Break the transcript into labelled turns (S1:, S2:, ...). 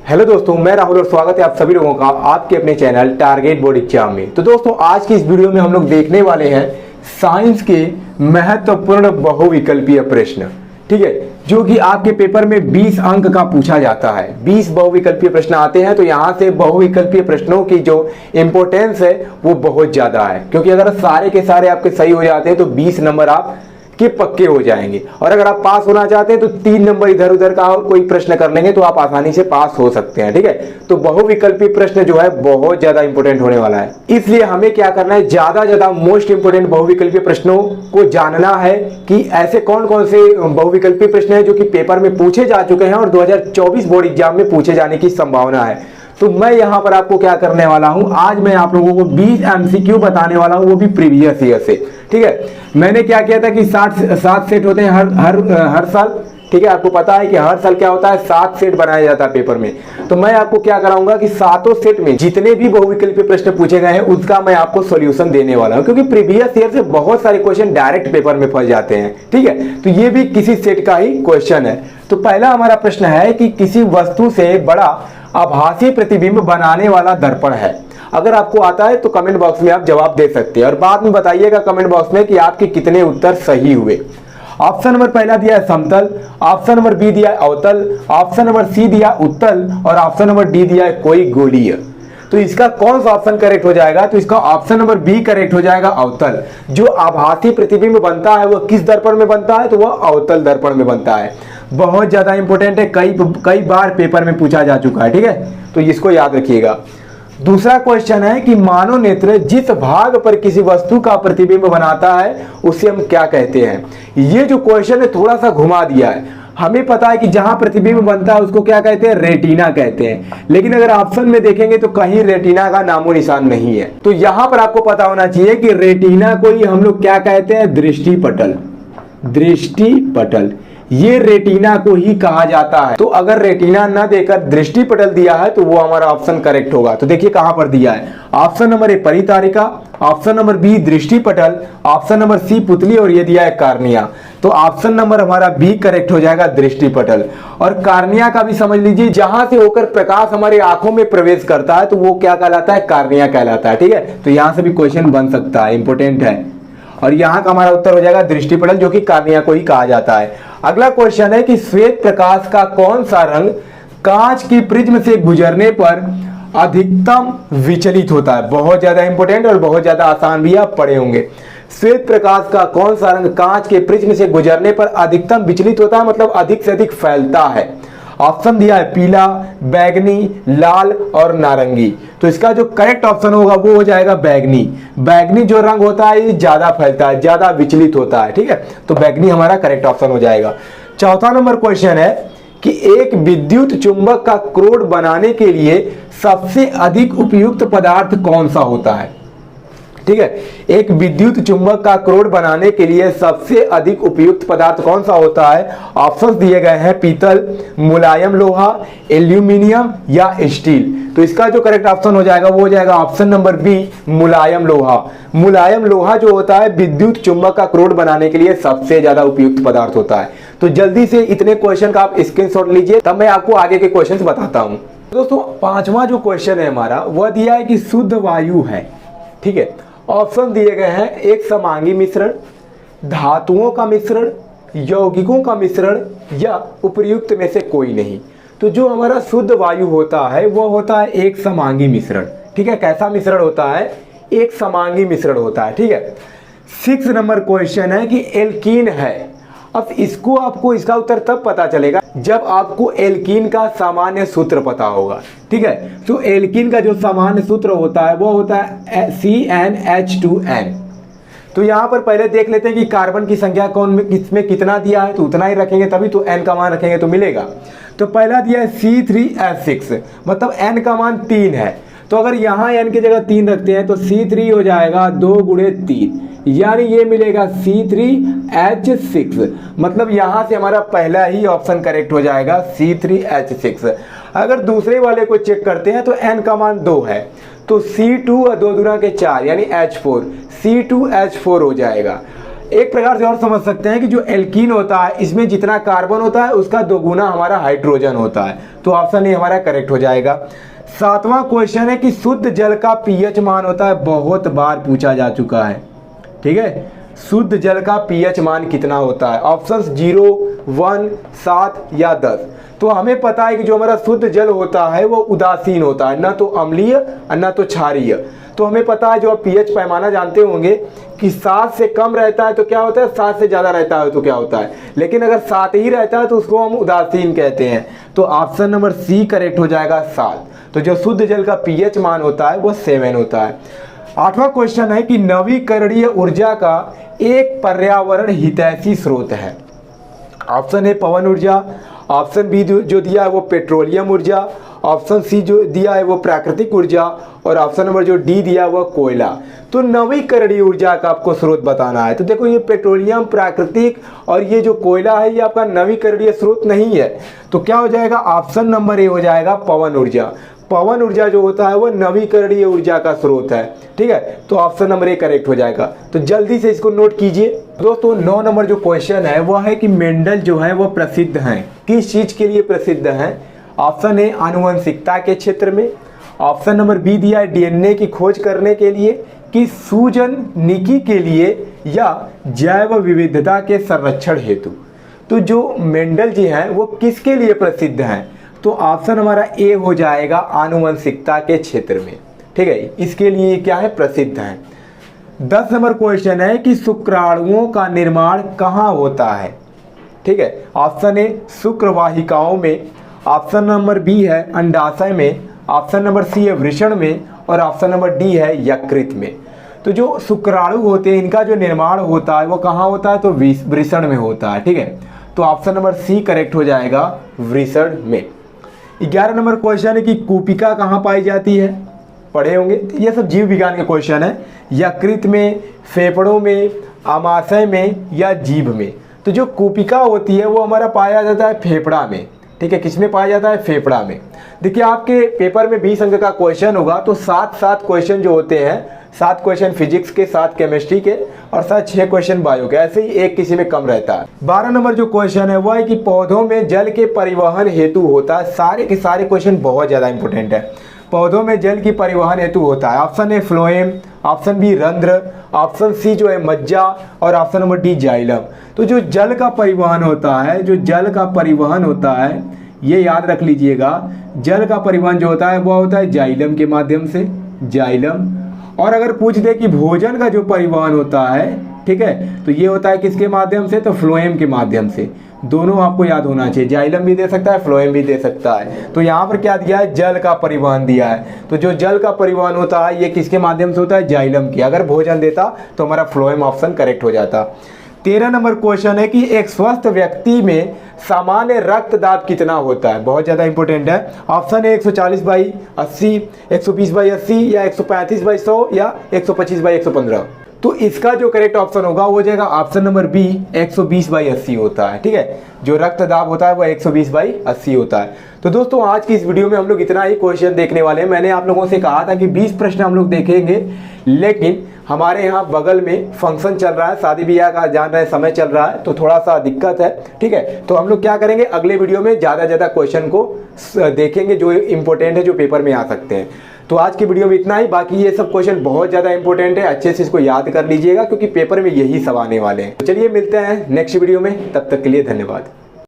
S1: Hello दोस्तों, मैं राहुल और स्वागत है आप सभी लोगों का आपके अपने चैनल टारगेट बोर्ड एग्जाम में। तो दोस्तों आज की इस वीडियो में हम लोग देखने वाले हैं साइंस के महत्वपूर्ण बहुविकल्पीय प्रश्न, ठीक है, जो कि आपके पेपर में 20 अंक का पूछा जाता है। 20 बहुविकल्पीय प्रश्न आते हैं, तो यहाँ से बहुविकल्पीय प्रश्नों की जो इंपॉर्टेंस है वो बहुत ज्यादा है, क्योंकि अगर सारे के सारे आपके सही हो जाते हैं तो 20 नंबर आप के पक्के हो जाएंगे। और अगर आप पास होना चाहते हैं तो 3 नंबर इधर उधर का और कोई प्रश्न कर लेंगे तो आप आसानी से पास हो सकते हैं, ठीक है। तो बहुविकल्पी प्रश्न जो है बहुत ज्यादा इंपॉर्टेंट होने वाला है, इसलिए हमें क्या करना है, ज्यादा मोस्ट इंपोर्टेंट बहुविकल्पी प्रश्नों को जानना है कि ऐसे कौन कौन से बहुविकल्पी प्रश्न है जो कि पेपर में पूछे जा चुके हैं और 2024 बोर्ड एग्जाम में पूछे जाने की संभावना है। तो मैं यहां पर आपको क्या करने वाला हूं, आज मैं आप लोगों को 20 एमसीक्यू बताने वाला हूं, वो भी प्रीवियस ईयर से, ठीक है। मैंने क्या किया था कि 7 सेट होते हैं हर साल, ठीक है। आपको पता है कि हर साल क्या होता है, 7 सेट बनाया जाता है पेपर में। तो मैं आपको क्या कराऊंगा कि 7 सेट में जितने भी बहुविकल्पीय प्रश्न पूछे गए हैं उसका मैं आपको सॉल्यूशन देने वाला हूं, क्योंकि प्रीवियस ईयर से बहुत सारे क्वेश्चन डायरेक्ट पेपर में फंस जाते हैं, ठीक है। तो ये भी किसी सेट का ही क्वेश्चन है। तो पहला हमारा प्रश्न है कि किसी वस्तु से बड़ा आभासी प्रतिबिंब बनाने वाला दर्पण है। अगर आपको आता है तो कमेंट बॉक्स में आप जवाब दे सकते हैं और बाद में बताइएगा कमेंट बॉक्स में कि आपके कितने उत्तर सही हुए। ऑप्शन नंबर पहला दिया है समतल, ऑप्शन नंबर बी दिया है अवतल, ऑप्शन नंबर सी दिया उत्तल और ऑप्शन नंबर डी दिया है कोई गोलीय। तो इसका कौन सा ऑप्शन करेक्ट हो जाएगा, तो इसका ऑप्शन नंबर बी करेक्ट हो जाएगा, अवतल। जो आभासी प्रतिबिंब बनता है वो किस दर्पण में बनता है, तो वह अवतल दर्पण में बनता है। बहुत ज्यादा इंपॉर्टेंट है, कई बार पेपर में पूछा जा चुका है, ठीक है। तो इसको याद रखिएगा। दूसरा क्वेश्चन है कि मानव नेत्र जिस भाग पर किसी वस्तु का प्रतिबिंब बनाता है उसे हम क्या कहते हैं। ये जो क्वेश्चन है थोड़ा सा घुमा दिया है। हमें पता है कि जहां प्रतिबिंब बनता है उसको क्या कहते हैं, रेटिना कहते हैं, लेकिन अगर ऑप्शन में देखेंगे तो कहीं रेटिना का नामो निशान नहीं है। तो यहां पर आपको पता होना चाहिए कि रेटिना को ही हम लोग क्या कहते हैं, दृष्टिपटल। दृष्टिपटल ये रेटिना को ही कहा जाता है। तो अगर रेटिना ना देकर दृष्टिपटल दिया है तो वो हमारा ऑप्शन करेक्ट होगा। तो देखिए कहां पर दिया है, ऑप्शन नंबर ए परितारिका, ऑप्शन नंबर बी दृष्टिपटल, ऑप्शन नंबर सी पुतली और ये दिया है कार्निया। तो ऑप्शन नंबर हमारा बी करेक्ट हो जाएगा, दृष्टिपटल। और कार्निया का भी समझ लीजिए, जहां से होकर प्रकाश हमारी आंखों में प्रवेश करता है तो वो क्या कहलाता है, कार्निया कहलाता है, ठीक है। तो यहां से भी क्वेश्चन बन सकता है, इंपोर्टेंट है। और यहां का हमारा उत्तर हो जाएगा दृष्टिपटल, जो कि कार्निया को ही कहा जाता है। अगला क्वेश्चन है कि श्वेत प्रकाश का कौन सा रंग कांच की प्रिज्म से गुजरने पर अधिकतम विचलित होता है। बहुत ज्यादा इंपॉर्टेंट और बहुत ज्यादा आसान भी आप पढ़े होंगे। श्वेत प्रकाश का कौन सा रंग कांच के प्रिज्म से गुजरने पर अधिकतम विचलित होता है, मतलब अधिक से अधिक फैलता है। ऑप्शन दिया है पीला, बैगनी, लाल और नारंगी। तो इसका जो करेक्ट ऑप्शन होगा वो हो जाएगा बैगनी। बैगनी जो रंग होता है ये ज्यादा फैलता है, ज्यादा विचलित होता है, ठीक है। तो बैगनी हमारा करेक्ट ऑप्शन हो जाएगा। चौथा नंबर क्वेश्चन है कि एक विद्युत चुंबक का क्रोड बनाने के लिए सबसे अधिक उपयुक्त पदार्थ कौन सा होता है, ठीक है। एक विद्युत चुंबक का क्रोड बनाने के लिए सबसे अधिक उपयुक्त पदार्थ कौन सा होता है। ऑप्शंस दिए गए हैं पीतल, मुलायम लोहा, एल्यूमिनियम या स्टील। तो इसका जो करेक्ट ऑप्शन हो जाएगा वो हो जाएगा ऑप्शन नंबर बी, मुलायम लोहा। मुलायम लोहा जो होता है विद्युत चुंबक का क्रोड बनाने के लिए सबसे ज्यादा उपयुक्त पदार्थ होता है। तो जल्दी से इतने क्वेश्चन का आप स्क्रीनशॉट लीजिए, तब मैं आपको आगे के क्वेश्चन बताता हूं। दोस्तों पांचवा जो क्वेश्चन है हमारा वह दिया है कि शुद्ध वायु है, ठीक है। ऑप्शन दिए गए हैं एक समांगी मिश्रण, धातुओं का मिश्रण, यौगिकों का मिश्रण या उपर्युक्त में से कोई नहीं। तो जो हमारा शुद्ध वायु होता है वो होता है एक समांगी मिश्रण, ठीक है। कैसा मिश्रण होता है, एक समांगी मिश्रण होता है, ठीक है। 6 नंबर क्वेश्चन है कि एल्कीन है। अब इसको आपको इसका उत्तर तब पता चलेगा जब आपको एल्कीन का सामान्य सूत्र पता होगा, ठीक है। तो एल्कीन का जो सामान्य सूत्र होता है वो होता है CnH2n। तो यहां पर पहले देख लेते हैं कि कार्बन की संख्या कौन किसमें कितना दिया है, तो उतना ही रखेंगे तभी तो n का मान रखेंगे तो मिलेगा। तो पहला दिया है C3H6, मतलब n का मान 3 है। तो अगर यहाँ n की जगह 3 रखते हैं तो C3 हो जाएगा 2 गुणे 3, यानी ये मिलेगा C3H6। मतलब यहां से हमारा पहला ही ऑप्शन करेक्ट हो जाएगा C3H6। अगर दूसरे वाले को चेक करते हैं तो n का मान 2 है, तो C2 और 2 दूना के 4 यानी H4, C2H4 हो जाएगा। एक प्रकार से और समझ सकते हैं कि जो एल्कीन होता है इसमें जितना कार्बन होता है उसका दोगुना हमारा हाइड्रोजन होता है। तो ऑप्शन ए हमारा करेक्ट हो जाएगा। 7वां क्वेश्चन है कि शुद्ध जल का पीएच मान होता है, बहुत बार पूछा जा चुका है। ठीक है, शुद्ध जल का पीएच मान कितना होता है? ऑप्शंस 0, 1, 7 या 10। तो हमें पता है कि जो हमारा शुद्ध जल होता है वो उदासीन होता है, ना तो अम्लीय और ना तो क्षारीय। तो हमें पता है जो आप पीएच पैमाना जानते होंगे कि 7 से कम रहता है तो क्या होता है, 7 से ज़्यादा रहता है तो क्या होता है, लेकिन अगर 7 ही रहता है तो उसको हम उदासीन कहते हैं। तो ऑप्शन नंबर सी करेक्ट हो जाएगा 7। तो जो शुद्ध जल का पीएच मान होता है वो 7 होता है। 8वां क्वेश्चन है कि नवीकरणीय ऊर्जा का एक पर्यावरण हितैषी स्रोत है। ऑप्शन ए पवन ऊर्जा, ऑप्शन बी जो दिया है वो पेट्रोलियम ऊर्जा, ऑप्शन सी जो दिया है वो प्राकृतिक ऊर्जा, और ऑप्शन नंबर जो डी दिया है वो कोयला। तो नवीकरणीय ऊर्जा का आपको स्रोत बताना है। तो देखो ये पेट्रोलियम, प्राकृतिक और ये जो कोयला है ये आपका नवीकरणीय स्रोत नहीं है। तो क्या हो जाएगा, ऑप्शन नंबर ए हो जाएगा पवन ऊर्जा। पवन ऊर्जा जो होता है वो नवीकरणीय ऊर्जा का स्रोत है। ठीक है, तो ऑप्शन नंबर ए करेक्ट हो जाएगा। तो जल्दी से इसको नोट कीजिए दोस्तों। 9 नंबर जो क्वेश्चन है वो है कि मेंडल जो है वो प्रसिद्ध हैं, किस चीज के लिए प्रसिद्ध हैं? ऑप्शन ए आनुवंशिकता के क्षेत्र में, ऑप्शन नंबर बी दिया है डीएनए की खोज करने के लिए, कि सूजननिकी के लिए, या जैव विविधता के संरक्षण हेतु। तो जो मेंडल जी हैं वो किसके लिए प्रसिद्ध हैं? तो ऑप्शन हमारा ए हो जाएगा आनुवंशिकता के क्षेत्र में। ठीक है, इसके लिए क्या है, प्रसिद्ध है। 10 नंबर क्वेश्चन है कि शुक्राणुओं का निर्माण कहाँ होता है? ठीक है, ऑप्शन ए शुक्रवाहिकाओं में, ऑप्शन नंबर बी है अंडाशय में, ऑप्शन नंबर सी है वृषण में, और ऑप्शन नंबर डी है यकृत में। तो जो शुक्राणु होते हैं इनका जो निर्माण होता है वो कहाँ होता है? तो वृषण में होता है। ठीक है, तो ऑप्शन नंबर सी करेक्ट हो जाएगा, वृषण में। 11 नंबर क्वेश्चन है कि कूपिका कहाँ पाई जाती है? पढ़े होंगे, तो ये सब जीव विज्ञान के क्वेश्चन है। यकृत में, फेफड़ों में, आमाशय में या जीभ में? तो जो कूपिका होती है वो हमारा पाया जाता है फेफड़ा में। ठीक है, किसमें पाया जाता है? फेफड़ा में। देखिए आपके पेपर में 20 अंक का क्वेश्चन होगा तो 7 क्वेश्चन जो होते हैं, 7 क्वेश्चन फिजिक्स के, 7 केमिस्ट्री के और 6 क्वेश्चन बायो के, ऐसे ही एक किसी में कम रहता है। 12 नंबर जो क्वेश्चन है वो है कि पौधों में जल के परिवहन हेतु होता है। सारे के सारे क्वेश्चन बहुत ज़्यादा इंपॉर्टेंट है। पौधों में जल की परिवहन हेतु होता है। Option A phloem, option B रंध्र, ऑप्शन सी जो है मज्जा, और ऑप्शन नंबर डी जाइलम। तो जो जल का परिवहन होता है, जो जल का परिवहन होता है, ये याद रख लीजिएगा, जल का परिवहन जो होता है वो होता है जाइलम के माध्यम से, जाइलम। और अगर पूछ दे कि भोजन का जो परिवहन होता है, ठीक है, तो ये होता है किसके माध्यम से? तो फ्लोएम के माध्यम से। दोनों आपको याद होना चाहिए, जाइलम भी दे सकता है, फ्लोएम भी दे सकता है। तो यहाँ पर क्या दिया है? जल का परिवहन दिया है। तो जो जल का परिवहन होता है ये किसके माध्यम से होता है? जाइलम के। अगर भोजन देता तो हमारा फ्लोएम ऑप्शन करेक्ट हो जाता। 13 नंबर क्वेश्चन है कि एक स्वस्थ व्यक्ति में सामान्य रक्तदाब कितना होता है? बहुत ज़्यादा इंपॉर्टेंट है। ऑप्शन है 140/80, 120/80 या 135/100 या 125/115। तो इसका जो करेक्ट ऑप्शन होगा वो हो जाएगा ऑप्शन नंबर बी, 120/80 होता है। ठीक है, जो रक्तदाब होता है वो 120/80 होता है। तो दोस्तों आज की इस वीडियो में हम लोग इतना ही क्वेश्चन देखने वाले हैं। मैंने आप लोगों से कहा था कि 20 प्रश्न हम लोग देखेंगे, लेकिन हमारे यहाँ बगल में फंक्शन चल रहा है, शादी ब्याह का जान रहे समय चल रहा है, तो थोड़ा सा दिक्कत है। ठीक है, तो हम लोग क्या करेंगे, अगले वीडियो में ज़्यादा क्वेश्चन को देखेंगे जो इम्पोर्टेंट है, जो पेपर में आ सकते हैं। तो आज की वीडियो में इतना ही। बाकी ये सब क्वेश्चन बहुत ज़्यादा इंपॉर्टेंट है, अच्छे से इसको याद कर लीजिएगा क्योंकि पेपर में यही सब आने वाले हैं। तो चलिए मिलते हैं नेक्स्ट वीडियो में, तब तक के लिए धन्यवाद।